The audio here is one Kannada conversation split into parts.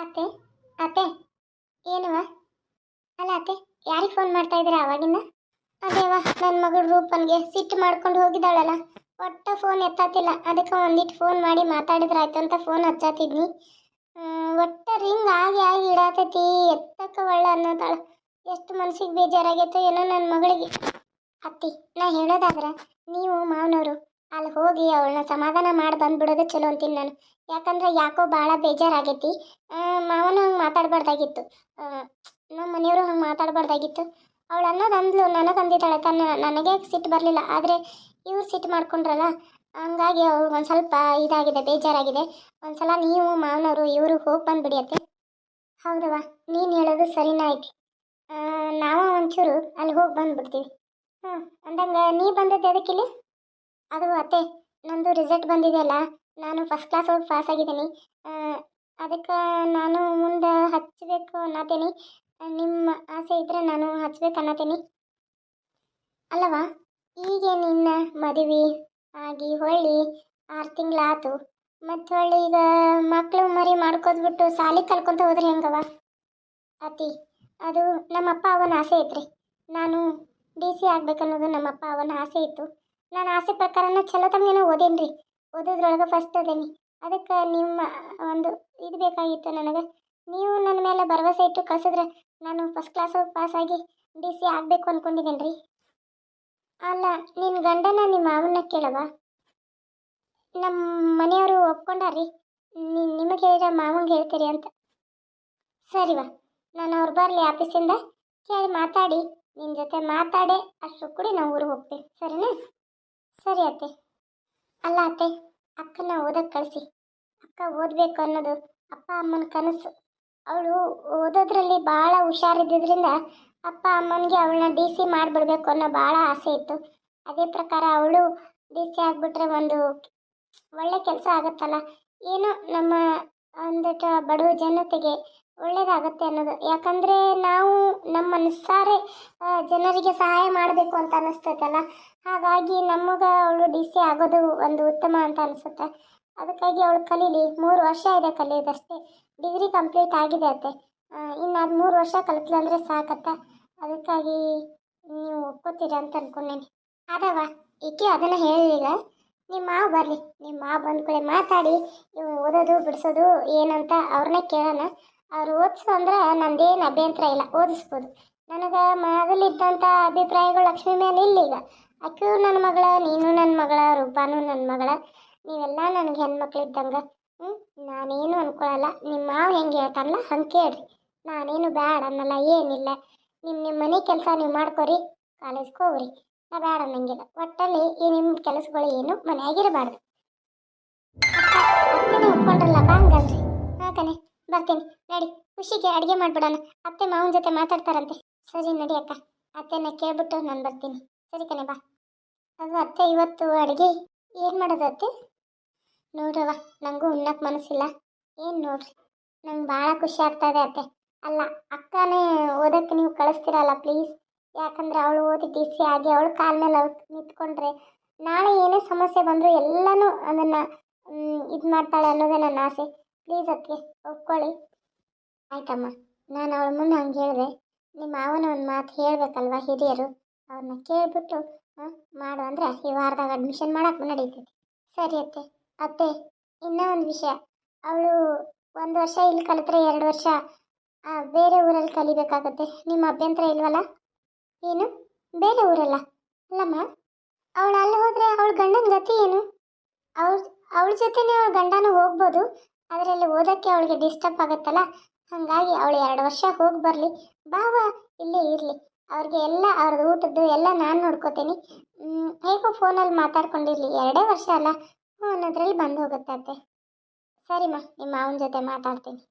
ಅತ್ತೆ ಅತ್ತೆ ಏನವ? ಅಲ್ಲ ಅತ್ತೆ, ಯಾರಿಗೆ ಫೋನ್ ಮಾಡ್ತಾ ಇದ್ದೀರಾ ಅವಾಗಿಂದ? ಅದೇವ, ನನ್ನ ಮಗಳು ರೂಪನ್ಗೆ ಸಿಟ್ಟು ಮಾಡ್ಕೊಂಡು ಹೋಗಿದ್ದಾಳಲ್ಲ, ಒಟ್ಟ ಫೋನ್ ಎತ್ತಾತಿಲ್ಲ. ಅದಕ್ಕೆ ಒಂದಿಟ್ಟು ಫೋನ್ ಮಾಡಿ ಮಾತಾಡಿದ್ರಾಯ್ತು ಅಂತ ಫೋನ್ ಹಚ್ಚಾತಿದ್ನಿ. ಒಟ್ಟ ರಿಂಗ್ ಆಗಿ ಆಗಿ ಇಡಾತೈತಿ, ಎತ್ತಕ್ಕ ಒಳ್ಳೆ ಅನ್ನೋತಾಳ. ಎಷ್ಟು ಮನ್ಸಿಗೆ ಬೇಜಾರಾಗೈತೋ ಏನೋ ನನ್ನ ಮಗಳಿಗೆ. ಅತ್ತಿ, ನಾ ಹೇಳೋದಾದ್ರೆ ನೀವು ಮಾವನವರು ಅಲ್ಲಿ ಹೋಗಿ ಅವಳನ್ನ ಸಮಾಧಾನ ಮಾಡಿ ಬಂದ್ಬಿಡೋದು ಚಲೋ ಅಂತೀನಿ ನಾನು. ಯಾಕಂದ್ರೆ ಯಾಕೋ ಭಾಳ ಬೇಜಾರಾಗೈತಿ. ಮಾವನು ಹಂಗೆ ಮಾತಾಡಬಾರ್ದಾಗಿತ್ತು, ನಮ್ಮ ಮನೆಯವರು ಹಂಗೆ ಮಾತಾಡಬಾರ್ದಾಗಿತ್ತು. ಅವಳು ಅನ್ನೋದು ಅಂದ್ಲು, ನನಗೆ ಅಂದಿದ್ದಾಳೆ ನನಗೆ ಸಿಟ್ಟು ಬರಲಿಲ್ಲ. ಆದರೆ ಇವ್ರು ಸಿಟ್ಟು ಮಾಡ್ಕೊಂಡ್ರಲ್ಲ, ಹಂಗಾಗಿ ಅವ್ಳಿಗೆ ಒಂದು ಸ್ವಲ್ಪ ಇದಾಗಿದೆ, ಬೇಜಾರಾಗಿದೆ. ಒಂದ್ಸಲ ನೀವು ಮಾವನವರು ಇವರು ಹೋಗಿ ಬಂದ್ಬಿಡಿ ಅತ್ತೆ. ಹೌದವ, ನೀನು ಹೇಳೋದು ಸರಿನಾ ಐತಿ. ನಾವು ಒಂಚೂರು ಅಲ್ಲಿ ಹೋಗಿ ಬಂದ್ಬಿಡ್ತೀವಿ. ಅಂದಂಗೆ ನೀ ಬಂದದ್ದು ಅದಕ್ಕಿಲ್ಲಿ? ಅದು ಅತ್ತೆ, ನಂದು ರಿಸಲ್ಟ್ ಬಂದಿದೆಯಲ್ಲ, ನಾನು ಫಸ್ಟ್ ಕ್ಲಾಸ್ ಒಳಗೆ ಪಾಸ್ ಆಗಿದ್ದೀನಿ. ಅದಕ್ಕೆ ನಾನು ಮುಂದೆ ಹಚ್ಚಬೇಕು ಅನ್ನತೀನಿ. ನಿಮ್ಮ ಆಸೆ ಇದ್ದರೆ ನಾನು ಹಚ್ಬೇಕು ಅನ್ನತೀನಿ. ಅಲ್ಲವಾ, ಈಗ ನಿನ್ನ ಮದುವೆ ಆಗಿ ಹೊಳ್ಳಿ 6 ತಿಂಗಳಾತು, ಮತ್ತು ಹೊಳ್ಳಿ ಈಗ ಮಕ್ಕಳು ಮರಿ ಮಾಡ್ಕೋದ್ಬಿಟ್ಟು ಸಾಲಿ ಕಲ್ಕೊಂತ ಹೋದ್ರೆ ಹೆಂಗವ ಅತಿ? ಅದು ನಮ್ಮಪ್ಪ ಅವನ ಆಸೆ ಐತ್ರಿ. ನಾನು DC ಆಗ್ಬೇಕನ್ನೋದು ನಮ್ಮಪ್ಪ ಅವನ ಆಸೆ ಇತ್ತು. ನಾನು ಆಸೆ ಪ್ರಕಾರನ ಚಲೋ ತಮ್ಗೇನೋ ಓದೇನ್ರಿ, ಓದೋದ್ರೊಳಗೆ ಫಸ್ಟ್ ಅದೇನಿ. ಅದಕ್ಕೆ ನಿಮ್ಮ ಒಂದು ಇದು ಬೇಕಾಗಿತ್ತು ನನಗೆ. ನೀವು ನನ್ನ ಮೇಲೆ ಭರವಸೆ ಇಟ್ಟು ಕಳಿಸಿದ್ರೆ ನಾನು ಫಸ್ಟ್ ಕ್ಲಾಸ್ ಪಾಸ್ ಆಗಿ DC ಆಗಬೇಕು ಅಂದ್ಕೊಂಡಿದ್ದೇನೆ ರೀ. ಅಲ್ಲ, ನಿನ್ನ ಗಂಡನ ನಿಮ್ಮ ಮಾವನ್ನ ಕೇಳವ? ನಮ್ಮ ಮನೆಯವರು ಒಪ್ಕೊಂಡಾರ್ರಿ, ನಿಮಗೆ ಹೇಳಿದ್ರೆ ಮಾವಂಗೆ ಹೇಳ್ತೀರಿ ಅಂತ. ಸರಿವಾ, ನಾನು ಅವ್ರು ಬರಲಿ ಆಫೀಸಿಂದ, ಕೇಳಿ ಮಾತಾಡಿ ನಿನ್ನ ಜೊತೆ ಮಾತಾಡಿ ಅಷ್ಟು ಕೂಡಿ ನಾವು ಊರಿಗೆ ಹೋಗ್ತೀವಿ. ಸರಿನಾ? ಸರಿ ಅತ್ತೆ. ಅಲ್ಲ ಅತ್ತೆ, ಅಕ್ಕನ ಓದಕ್ಕೆ ಕಳಿಸಿ. ಅಕ್ಕ ಓದಬೇಕು ಅನ್ನೋದು ಅಪ್ಪ ಅಮ್ಮನ ಕನಸು. ಅವಳು ಓದೋದ್ರಲ್ಲಿ ಭಾಳ ಹುಷಾರಿದ್ದರಿಂದ ಅಪ್ಪ ಅಮ್ಮನಿಗೆ ಅವಳನ್ನ DC ಮಾಡಿಬಿಡ್ಬೇಕು ಅನ್ನೋ ಭಾಳ ಆಸೆ ಇತ್ತು. ಅದೇ ಪ್ರಕಾರ ಅವಳು DC ಆಗಿಬಿಟ್ರೆ ಒಂದು ಒಳ್ಳೆ ಕೆಲಸ ಆಗುತ್ತಲ್ಲ, ಏನೋ ನಮ್ಮ ಒಂದಿಟ್ಟು ಬಡವ ಜನತೆಗೆ ಒಳ್ಳೇದಾಗತ್ತೆ ಅನ್ನೋದು. ಯಾಕಂದರೆ ನಾವು ನಮ್ಮ ಮನಸ್ಸಾರೆ ಜನರಿಗೆ ಸಹಾಯ ಮಾಡಬೇಕು ಅಂತ ಅನ್ನಿಸ್ತೈತಲ್ಲ, ಹಾಗಾಗಿ ನಮಗೆ ಅವಳು DC ಆಗೋದು ಒಂದು ಉತ್ತಮ ಅಂತ ಅನಿಸುತ್ತೆ. ಅದಕ್ಕಾಗಿ ಅವಳು ಕಲೀಲಿ. 3 ವರ್ಷ ಇದೆ ಕಲಿಯೋದಷ್ಟೇ, ಡಿಗ್ರಿ ಕಂಪ್ಲೀಟ್ ಆಗಿದೆ ಅತ್ತೆ. ಇನ್ನು ಅದು 3 ವರ್ಷ ಕಲಿತ್ಲಂದ್ರೆ ಸಾಕತ್ತ. ಅದಕ್ಕಾಗಿ ನೀವು ಒಪ್ಕೋತೀರ ಅಂತ ಅಂದ್ಕೊಂಡೇನಿ. ಅದವ, ಈಕೆ ಅದನ್ನು ಹೇಳಿಲ್ಲ. ನಿಮ್ಮ ಮಾವ ಬರಲಿ, ನಿಮ್ಮ ಮಾವ ಬಂದ ಕಡೆ ಮಾತಾಡಿ ಇವು ಓದೋದು ಬಿಡಿಸೋದು ಏನಂತ ಅವ್ರನ್ನೇ ಕೇಳೋಣ. ಅವ್ರು ಓದಿಸು ಅಂದ್ರೆ ನಂದೇನು ಅಭ್ಯಂತರ ಇಲ್ಲ, ಓದಿಸ್ಬೋದು. ನನಗೆ ಮೊದಲಿದ್ದಂಥ ಅಭಿಪ್ರಾಯಗಳು ಲಕ್ಷ್ಮಿ ಮೇಲೆ ಇಲ್ಲೀಗ. ಅಕ್ಕಿಯೂ ನನ್ನ ಮಗಳ, ನೀನು ನನ್ನ ಮಗಳ, ರೂಪಾನು ನನ್ನ ಮಗಳ, ನೀವೆಲ್ಲ ನನಗೆ ಹೆಣ್ಮಕ್ಳು ಇದ್ದಂಗೆ. ನಾನೇನು ಅಂದ್ಕೊಳ್ಳಲ್ಲ. ನಿಮ್ಮ ಮಾವ ಹೆಂಗೆ ಹೇಳ್ತಾರಲ್ಲ ಹಂಗೆ ಕೇಳ್ರಿ. ನಾನೇನು ಬ್ಯಾಡ ಅನ್ನಲ್ಲ, ಏನಿಲ್ಲ. ನಿಮ್ಮ ಮನೆ ಕೆಲಸ ನೀವು ಮಾಡ್ಕೊರಿ, ಕಾಲೇಜ್ಗೆ ಹೋಗ್ರಿ, ನಾ ಬ್ಯಾಡ ಅನ್ನಂಗಿಲ್ಲ. ಒಟ್ಟಲ್ಲಿ ಈ ನಿಮ್ಮ ಕೆಲಸಗಳು ಏನು ಮನೆಯಾಗಿರಬಾರ್ದು. ಅತ್ತೆನೇ ಒಪ್ಕೊಂಡ್ರಲ್ಲ ಬಾ ಹಂಗಂದ್ರಿ. ಹಾಕನೆ ಬರ್ತೀನಿ ನಡಿ, ಖುಷಿಗೆ ಅಡುಗೆ ಮಾಡಿಬಿಡೋಣ. ಅತ್ತೆ ಮಾವನ ಜೊತೆ ಮಾತಾಡ್ತಾರಂತೆ. ಸರಿ ನಡಿ ಅಕ್ಕ, ಅತ್ತೆನ ಕೇಳ್ಬಿಟ್ಟು ನಾನು ಬರ್ತೀನಿ. ಸರಿ ಕಣೆ ಬಾ. ಅದು ಅತ್ತೆ, ಇವತ್ತು ಅಡುಗೆ ಏನು ಮಾಡೋದು ಅತ್ತೆ? ನೋಡ್ರವ, ನನಗೂ ಉಣ್ಣಕ್ಕೆ ಮನಸ್ಸಿಲ್ಲ. ಏನು ನೋಡ್ರಿ, ನಂಗೆ ಭಾಳ ಖುಷಿ ಆಗ್ತಾ ಇದೆ ಅತ್ತೆ. ಅಲ್ಲ, ಅಕ್ಕನೇ ಓದೋಕ್ಕೆ ನೀವು ಕಳಿಸ್ತೀರಲ್ಲ ಪ್ಲೀಸ್. ಯಾಕಂದರೆ ಅವಳು ಓದಿ DC ಆಗಿ ಅವಳು ಕಾಲ ಮೇಲೆ ಅವಳು ನಿಂತ್ಕೊಂಡ್ರೆ ನಾಳೆ ಏನೇ ಸಮಸ್ಯೆ ಬಂದರೂ ಎಲ್ಲನೂ ಅದನ್ನು ಇದು ಮಾಡ್ತಾಳೆ ಅನ್ನೋದೇ ನನ್ನ ಆಸೆ. ಪ್ಲೀಸ್ ಅತ್ತೆ ಒಪ್ಕೊಳ್ಳಿ. ಆಯ್ತಮ್ಮ, ನಾನು ಅವಳ ಮುಂದೆ ಹಂಗೆ ಹೇಳಿದೆ. ನಿಮ್ಮ ಮಾವನ ಒಂದು ಮಾತು ಹೇಳಬೇಕಲ್ವ ಹಿರಿಯರು, ಅವ್ರನ್ನ ಕೇಳಿಬಿಟ್ಟು ಮಾಡು ಅಂದರೆ ಈ ವಾರದಾಗ ಅಡ್ಮಿಷನ್ ಮಾಡೋಕೆ ನಡೀತೈತಿ. ಸರಿ ಅತ್ತೆ. ಅತ್ತೆ, ಇನ್ನೂ ಒಂದು ವಿಷಯ, ಅವಳು 1 ವರ್ಷ ಇಲ್ಲಿ ಕಲಿತ್ರೆ 2 ವರ್ಷ ಬೇರೆ ಊರಲ್ಲಿ ಕಲಿಬೇಕಾಗತ್ತೆ. ನಿಮ್ಮ ಅಭ್ಯಂತರ ಇಲ್ವಲ್ಲ? ಏನು ಬೇರೆ ಊರಲ್ಲ? ಅಲ್ಲಮ್ಮ, ಅವಳು ಅಲ್ಲಿ ಹೋದರೆ ಅವಳ ಗಂಡನ ಗತಿ ಏನು? ಅವಳ ಜೊತೆನೇ ಅವಳ ಗಂಡನೂ ಹೋಗ್ಬೋದು, ಅದರಲ್ಲಿ ಓದೋಕ್ಕೆ ಅವಳಿಗೆ ಡಿಸ್ಟರ್ಬ್ ಆಗುತ್ತಲ್ಲ. ಹಾಗಾಗಿ ಅವಳು 2 ವರ್ಷ ಹೋಗಿ ಬರಲಿ, ಬಾವ ಇಲ್ಲೇ ಇರಲಿ. ಅವ್ರಿಗೆ ಎಲ್ಲ ಅವ್ರದ್ದು ಊಟದ್ದು ಎಲ್ಲ ನಾನು ನೋಡ್ಕೋತೀನಿ. ಹೇಗೋ ಫೋನಲ್ಲಿ ಮಾತಾಡ್ಕೊಂಡಿರಲಿ, 2 ವರ್ಷ ಅಲ್ಲ, ಅನ್ನೋದ್ರಲ್ಲಿ ಬಂದು ಹೋಗುತ್ತೆ ಅತ್ತೆ. ಸರಿಮ್ಮ, ನಿಮ್ಮ ಮಾವನ ಜೊತೆ ಮಾತಾಡ್ತೀನಿ.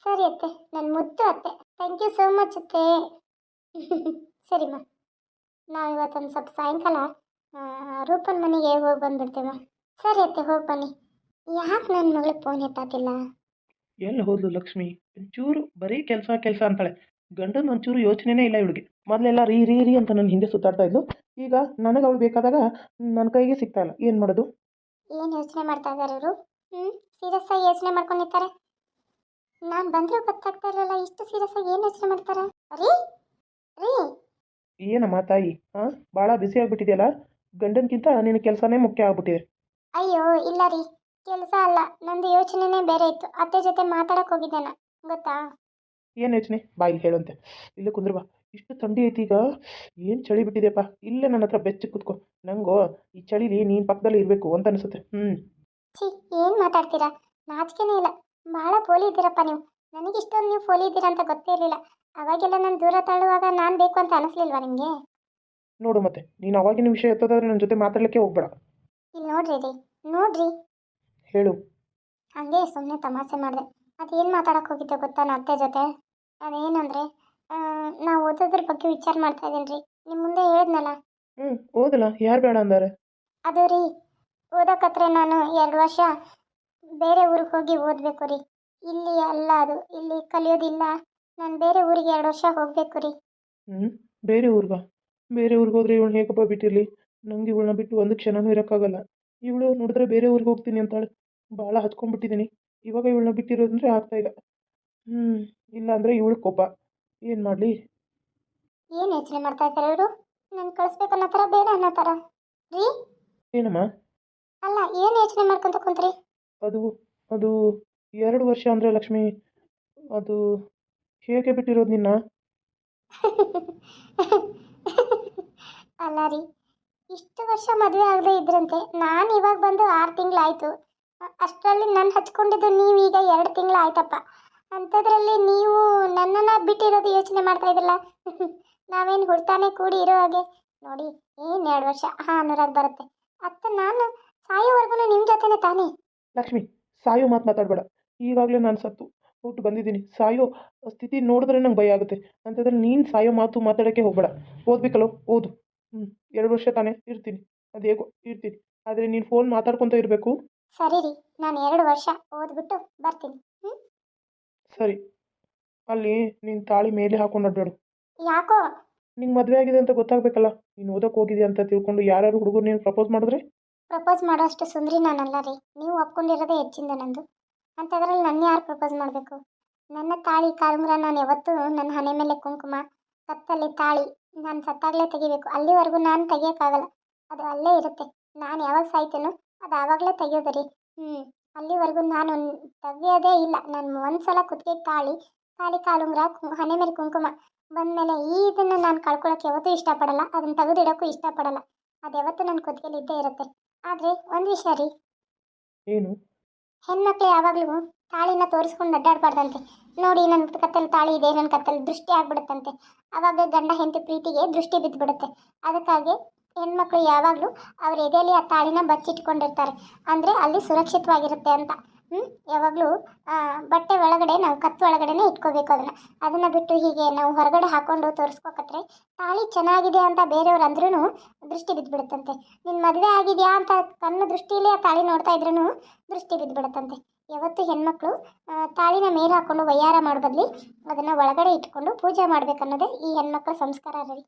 ಸರಿ ಅತ್ತೆ, ನನ್ನ ಮುದ್ದು ಅತ್ತೆ. ಥ್ಯಾಂಕ್ ಯು ಸೋ ಮಚ್ ಅತ್ತೆ. ಸರಿಮ್ಮ, ನಾವು ಇವತ್ತೊಂದು ಸ್ವಲ್ಪ ಸಾಯಂಕಾಲ ರೂಪನ ಮನೆಗೆ ಹೋಗಿ ಬಂದ್ಬಿಡ್ತೇವೆ. ಸರಿ ಅತ್ತೆ, ಹೋಗಿ ಬನ್ನಿ. ಯಾಕೆ ನನ್ನ ಮಗಳಿಗೆ ಫೋನ್ ಎತ್ತಾತಿಲ್ಲ? ಎಲ್ಲಿ ಹೋದ್ಲು ಲಕ್ಷ್ಮಿ? ಒಂಚೂರು ಬರೀ ಕೆಲಸ ಕೆಲಸ ಅಂತಾಳೆ. ಗಂಡನ ಒಂಚೂರು ಯೋಚನೆನೇ ಇಲ್ಲ ಇವಳಿಗೆ. ಮೊದಲೆಲ್ಲ ರೀ ರೀ ರೀ ಅಂತ ನನ್ನ ಹಿಂದೆ ಸುತ್ತಾಡ್ತಾ ಇದ್ಲು. ಈಗ ನನಗೆ ಅವಳು ಬೇಕಾದಾಗ ನನ್ನ ಕೈಗೆ ಸಿಗ್ತಾ ಇಲ್ಲ. ಏನು ಮಾಡೋದು? ಏನು ಯೋಚನೆ ಮಾಡ್ತಾ ಇದ್ದಾರೆ ಇವರು? ಸೀರಿಯಸ್ ಆಗಿ ಯೋಚನೆ ಮಾಡ್ಕೊಂಡಿರ್ತಾರೆ. ನಾನು ಬಂದರೂ ಗೊತ್ತಾಗ್ತಾ ಇರಲಿಲ್ಲ, ಇಷ್ಟು ಸೀರಿಯಸ್ ಆಗಿ ಏನು ಯೋಚನೆ ಮಾಡ್ತಾರ? ರೀ ರೀ ಏನಮ್ಮ ತಾಯಿ ಹಾಂ ಭಾಳ ಬಿಸಿ ಆಗಿಬಿಟ್ಟಿದೆಯಲ್ಲ, ಗಂಡನಕ್ಕಿಂತ ನಿನ್ನ ಕೆಲಸನೇ ಮುಖ್ಯ ಆಗ್ಬಿಟ್ಟಿದೆ. ಅಯ್ಯೋ ಇಲ್ಲ ರೀ, ಕೆಲಸ ಅಲ್ಲ, ನಂದು ಯೋಚನೆನೇ ಬೇರೆ ಇತ್ತು. ಅತ್ತೆ ಜೊತೆ ಮಾತಾಡಕ್ಕೆ ಹೋಗಿದ್ದೆ ನಾ, ಗೊತ್ತಾ? ಏನು ಯೋಚನೆ ಬಾಯಿಲಿ ಹೇಳುವಂತೆ. ಇಲ್ಲೇ ಕುಂದ್ರ ಬಾ. ಇಷ್ಟು ಥಂಡಿ ಐತಿ ಈಗ, ಏನು ಚಳಿ ಬಿಟ್ಟಿದೆಯಪ್ಪ. ಇಲ್ಲೇ ನನ್ನ ಹತ್ರ ಬೆಚ್ಚಗೆ ಕೂತ್ಕೋ. ನಂಗೋ ಈ ಚಳಿಲಿ ನೀನು ಪಕ್ಕದಲ್ಲಿ ಇರಬೇಕು ಅಂತ ಅನಿಸುತ್ತೆ. ಛೀ, ಏನು ಮಾತಾಡ್ತೀರಾ? ನಾಚಿಕೆನೇ ಇಲ್ಲ. ಭಾಳ ಪೋಲಿ ಇದ್ದೀರಪ್ಪ ನೀವು. ನನಗಿಷ್ಟೊಂದು ನೀವು ಪೋಲಿ ಇದ್ದೀರಾ ಅಂತ ಗೊತ್ತೇ ಇರಲಿಲ್ಲ. ಅವಾಗೆಲ್ಲ ನಾನು ದೂರ ತಳ್ಳುವಾಗ ನಾನು ಬೇಕು ಅಂತ ಅನಿಸ್ಲಿಲ್ವಾ ನಿಮಗೆ? ನೋಡು ಮತ್ತೆ ನೀನು ಅವಾಗಿನ ವಿಷಯ ಎತ್ತೋದಾದ್ರೆ ನನ್ನ ಜೊತೆ ಮಾತಾಡಲಿಕ್ಕೆ ಹೋಗ್ಬೇಡ. ಇಲ್ಲಿ ನೋಡ್ರಿ ರೀ, ನೋಡ್ರಿ. ಹೇಳು. ಹಾಗೆ ಸುಮ್ಮನೆ ತಮಾಷೆ ಮಾಡಿದೆ. ಅದೇನು ಮಾತಾಡಕ್ಕೆ ಹೋಗಿದ್ದೆ ಗೊತ್ತಾ ನನ್ನ ಅತ್ತೆ ಜೊತೆ? ಅದೇನಂದರೆ, ನಾವು ಓದೋದ್ರ ಬಗ್ಗೆ ವಿಚಾರ ಮಾಡ್ತಾ ಇದ್ದೀನಿ ರೀ. ನಿಮ್ಮ ಮುಂದೆ ಹೇಳಿದ್ನಲ್ಲ. ಓದಲ್ಲ, ಯಾರು ಬೇಡ ಅಂದಾರೆ? ಅದು ರೀ, ಓದೋಕತ್ರೆ ನಾನು 2 ವರ್ಷ ಬೇರೆ ಊರಿಗೆ ಹೋಗಿ ಓದಬೇಕು ರೀ. ಇಲ್ಲಿ ಅಲ್ಲ, ಅದು ಇಲ್ಲಿ ಕಲಿಯೋದಿಲ್ಲ. ನಾನು ಬೇರೆ ಊರಿಗೆ 2 ವರ್ಷ ಹೋಗಬೇಕು ರೀ. ಬೇರೆ ಊರ್ಗ? ಬೇರೆ ಊರಿಗೆ ಹೋದ್ರೆ ಇವಳು ಹೇಗಪ್ಪ ಬಿಟ್ಟಿರಲಿ? ನಂಗೆ ಇವಳನ್ನ ಬಿಟ್ಟು ಒಂದು ಕ್ಷಣನೂ ಇರೋಕ್ಕಾಗಲ್ಲ. ಇವಳು ನೋಡಿದ್ರೆ ಬೇರೆ ಊರಿಗೆ ಹೋಗ್ತೀನಿ ಅಂತಾಳೆ. ಭಾಳ ಹಚ್ಕೊಂಡ್ಬಿಟ್ಟಿದ್ದೀನಿ. ಇವಾಗ ಇವಳನ್ನ ಬಿಟ್ಟಿರೋದಂದ್ರೆ ಆಗ್ತಾಯಿಲ್ಲ. ಇಲ್ಲ ಅಂದರೆ ಇವಳು ಕೋಪ. ಏನು ಮಾಡಲಿ? ಏನು ಯೋಚನೆ ಮಾಡ್ತಾ ಇದ್ದಾರೆ ಇವರು? ನಾನು ಕಳಿಸ್ಬೇಕು ಅನ್ನೋ ಥರ, ಬೇಡ ಅನ್ನೋ ಥರ ರೀ? ಏನಮ್ಮ? ಅಲ್ಲ, ಏನು ಯೋಚನೆ ಮಾಡ್ಕೊಂತ ಕುಂತ್ರಿ? ಅದು ಅದು 2 ವರ್ಷ ಅಂದರೆ ಲಕ್ಷ್ಮಿ, ಅದು ಹೇಗೆ ಬಿಟ್ಟಿರೋದು ನಿನ್ನ? ಅಲ್ಲ ರೀ, ಇಷ್ಟು ವರ್ಷ ಮದುವೆ ಆಗದೆ ಇದ್ರಂತೆ. ನಾನು ಇವಾಗ ಬಂದು 6 ತಿಂಗಳಾಯಿತು. ಅಷ್ಟರಲ್ಲಿ ನಾನು ಹಚ್ಕೊಂಡಿದ್ದು ನೀವೀಗ 2 ತಿಂಗಳು ಆಯ್ತಪ್ಪ. ಅಂಥದ್ರಲ್ಲಿ ನೀವು ನನ್ನನ್ನು ಬಿಟ್ಟಿರೋದು ಯೋಚನೆ ಮಾಡ್ತಾ ಇದ್ರಲ್ಲ. ನಾವೇನು ಹುಡ್ತಾನೆ ಕೂಡಿ ಇರೋ ಹಾಗೆ. ನೋಡಿ, ಏನು 2 ವರ್ಷ ಅನುರಾಗ್ ಬರುತ್ತೆ. ಅತ್ತ ನಾನು ಸಾಯೋವರೆಗೂ ನಿಮ್ಮ ಜೊತೆನೇ ತಾನೇ. ಲಕ್ಷ್ಮಿ, ಸಾಯೋ ಮಾತು ಮಾತಾಡಬೇಡ. ಈಗಾಗಲೇ ನಾನು ಸತ್ತು ಹುಟ್ಟು ಬಂದಿದ್ದೀನಿ. ಸಾಯೋ ಸ್ಥಿತಿ ನೋಡಿದ್ರೆ ನಂಗೆ ಭಯ ಆಗುತ್ತೆ. ಅಂಥದ್ರಲ್ಲಿ ನೀನು ಸಾಯೋ ಮಾತು ಮಾತಾಡೋಕ್ಕೆ ಹೋಗಬೇಡ. ಓದಬೇಕಲ್ಲೋ, ಓದು. 2 ವರ್ಷ ತಾನೇ ಇರ್ತೀನಿ, ಅದೇಗೋ ಇರ್ತೀನಿ. ಆದರೆ ನೀನು ಫೋನ್ ಮಾತಾಡ್ಕೊತ ಇರಬೇಕು. ಸರಿ ರೀ, ನಾನು 2 ವರ್ಷ ಓದ್ಬಿಟ್ಟು ಬರ್ತೀನಿ. ಸರಿ. ಅಲ್ಲಿ ನೀನು ತಾಳಿ ಮೇಲೆ ಹಾಕೊಂಡು ಅಡ್ಡಾಡು. ಯಾಕೋ? ನಿಂಗೆ ಮದುವೆ ಆಗಿದೆ ಅಂತ ಗೊತ್ತಾಗಬೇಕಲ್ಲ. ನೀನು ಓದೋಕೆ ಹೋಗಿದ್ಯಾ ಅಂತ ತಿಳ್ಕೊಂಡು ಯಾರು ಹುಡುಗರು ನೀನು ಪ್ರಪೋಸ್ ಮಾಡಿದ್ರೆ? ಪ್ರಪೋಸ್ ಮಾಡೋಷ್ಟು ಸುಂದ್ರಿ ನಾನಲ್ಲ ರೀ. ನೀವು ಒಪ್ಕೊಂಡಿರೋದೇ ಹೆಚ್ಚಿಂದ ನಂದು. ಅಂಥದ್ರಲ್ಲಿ ನನ್ನ ಯಾರು ಪ್ರಪೋಸ್ ಮಾಡಬೇಕು? ನನ್ನ ತಾಳಿ ಕಾಲುಂಗುರ ನಾನು ಯಾವತ್ತೂ ನನ್ನ ಹಣೆ ಮೇಲೆ ಕುಂಕುಮ, ಕತ್ತಲ್ಲಿ ತಾಳಿ ನಾನು ಸತ್ತಾಗಲೇ ತೆಗಿಬೇಕು. ಅಲ್ಲಿವರೆಗೂ ನಾನು ತೆಗಿಯೋಕ್ಕಾಗಲ್ಲ. ಅದು ಅಲ್ಲೇ ಇರುತ್ತೆ. ನಾನು ಯಾವಾಗ ಸಾಯ್ತೇನೋ ಅದು ಆವಾಗಲೇ ತೆಗಿಯೋದು ರೀ. ಅಲ್ಲಿವರೆಗೂ ನಾನು ತೆಗಿಯೋದೇ ಇಲ್ಲ. ನಾನು ಒಂದು ಸಲ ಕುತ್ತಿಗೆಗೆ ತಾಳಿ, ಕಾಲುಂಗುರ, ಹಣೆ ಮೇಲೆ ಕುಂಕುಮ ಬಂದಮೇಲೆ ಇದನ್ನು ನಾನು ಕಳ್ಕೊಳ್ಳೋಕೆ ಯಾವತ್ತೂ ಇಷ್ಟಪಡಲ್ಲ. ಅದನ್ನು ತೆಗೆದಿಡೋಕ್ಕೂ ಇಷ್ಟಪಡಲ್ಲ. ಅದು ಯಾವತ್ತೂ ನನ್ನ ಕುತ್ತಿಗೆಲಿ ಇದ್ದೇ ಇರುತ್ತೆ. ಆದರೆ ಒಂದು ವಿಷಯ ರೀ, ಏನು? ಹೆಣ್ಮಕ್ಳು ಯಾವಾಗಲೂ ತಾಳಿನ ತೋರಿಸ್ಕೊಂಡು ಅಡ್ಡಾಡಬಾರ್ದಂತೆ. ನೋಡಿ, ನನ್ನ ಕತ್ತಲ್ಲಿ ತಾಳಿ ಇದೆ, ನನ್ನ ಕತ್ತಲ್ಲಿ ದೃಷ್ಟಿ ಆಗ್ಬಿಡುತ್ತಂತೆ. ಆವಾಗ ಗಂಡ ಹೆಂಡತಿ ಪ್ರೀತಿಗೆ ದೃಷ್ಟಿ ಬಿದ್ದುಬಿಡುತ್ತೆ. ಅದಕ್ಕಾಗಿ ಹೆಣ್ಮಕ್ಳು ಯಾವಾಗಲೂ ಅವ್ರ ಎದೆಯಲ್ಲಿ ಆ ತಾಳಿನ ಬಚ್ಚಿಟ್ಕೊಂಡಿರ್ತಾರೆ. ಅಂದರೆ ಅಲ್ಲಿ ಸುರಕ್ಷಿತವಾಗಿರುತ್ತೆ ಅಂತ. ಯಾವಾಗಲೂ ಬಟ್ಟೆ ಒಳಗಡೆ, ನಾವು ಕತ್ತು ಒಳಗಡೆನೇ ಇಟ್ಕೋಬೇಕು ಅದನ್ನು ಬಿಟ್ಟು ಹೀಗೆ ನಾವು ಹೊರಗಡೆ ಹಾಕ್ಕೊಂಡು ತೋರಿಸ್ಕೋಕತ್ರೆ ತಾಳಿ ಚೆನ್ನಾಗಿದೆ ಅಂತ ಬೇರೆಯವ್ರು ಅಂದ್ರೂ ದೃಷ್ಟಿ ಬಿದ್ದುಬಿಡುತ್ತಂತೆ. ನಿನ್ನ ಮದುವೆ ಆಗಿದೆಯಾ ಅಂತ ಕಣ್ಣು ದೃಷ್ಟಿಲೇ ಆ ತಾಳಿ ನೋಡ್ತಾ ಇದ್ರೂ ದೃಷ್ಟಿ ಬಿದ್ದುಬಿಡುತ್ತಂತೆ. ಯಾವತ್ತು ಹೆಣ್ಮಕ್ಳು ತಾಳಿನ ಮೇಲೆ ಹಾಕ್ಕೊಂಡು ವಯ್ಯಾರ ಮಾಡೋ ಬದಲಿ ಅದನ್ನು ಒಳಗಡೆ ಇಟ್ಕೊಂಡು ಪೂಜೆ ಮಾಡ್ಬೇಕನ್ನೋದೇ ಈ ಹೆಣ್ಮಕ್ಳ ಸಂಸ್ಕಾರ ರೀ.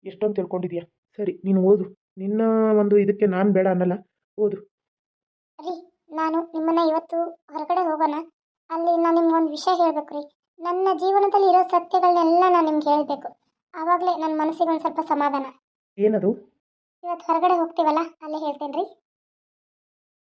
ಎಷ್ಟೊಂದು ತಿಳ್ಕೊಂಡಿದ್ಯಾ? ಸರಿ, ನೀನು ಓದು. ನಿನ್ನ ಒಂದು ಇದಕ್ಕೆ ನಾನು ಬೇಡ ಅನ್ನಲ್ಲ, ಓದು. ರೀ, ನಾನು ನಿಮ್ಮನ್ನು ಇವತ್ತು ಹೊರಗಡೆ ಹೋಗೋಣ. ಅಲ್ಲಿ ನಾನು ನಿಮ್ಗೊಂದು ವಿಷಯ ಹೇಳಬೇಕು ರೀ. ನನ್ನ ಜೀವನದಲ್ಲಿ ಇರೋ ಸತ್ಯಗಳನ್ನೆಲ್ಲ ನಾನು ನಿಮ್ಗೆ ಹೇಳಬೇಕು. ಆವಾಗಲೇ ನನ್ನ ಮನಸ್ಸಿಗೆ ಒಂದು ಸ್ವಲ್ಪ ಸಮಾಧಾನ. ಏನದು? ಇವತ್ತು ಹೊರಗಡೆ ಹೋಗ್ತೀವಲ್ಲ, ಅಲ್ಲೇ ಹೇಳ್ತೇನೆ ರೀ.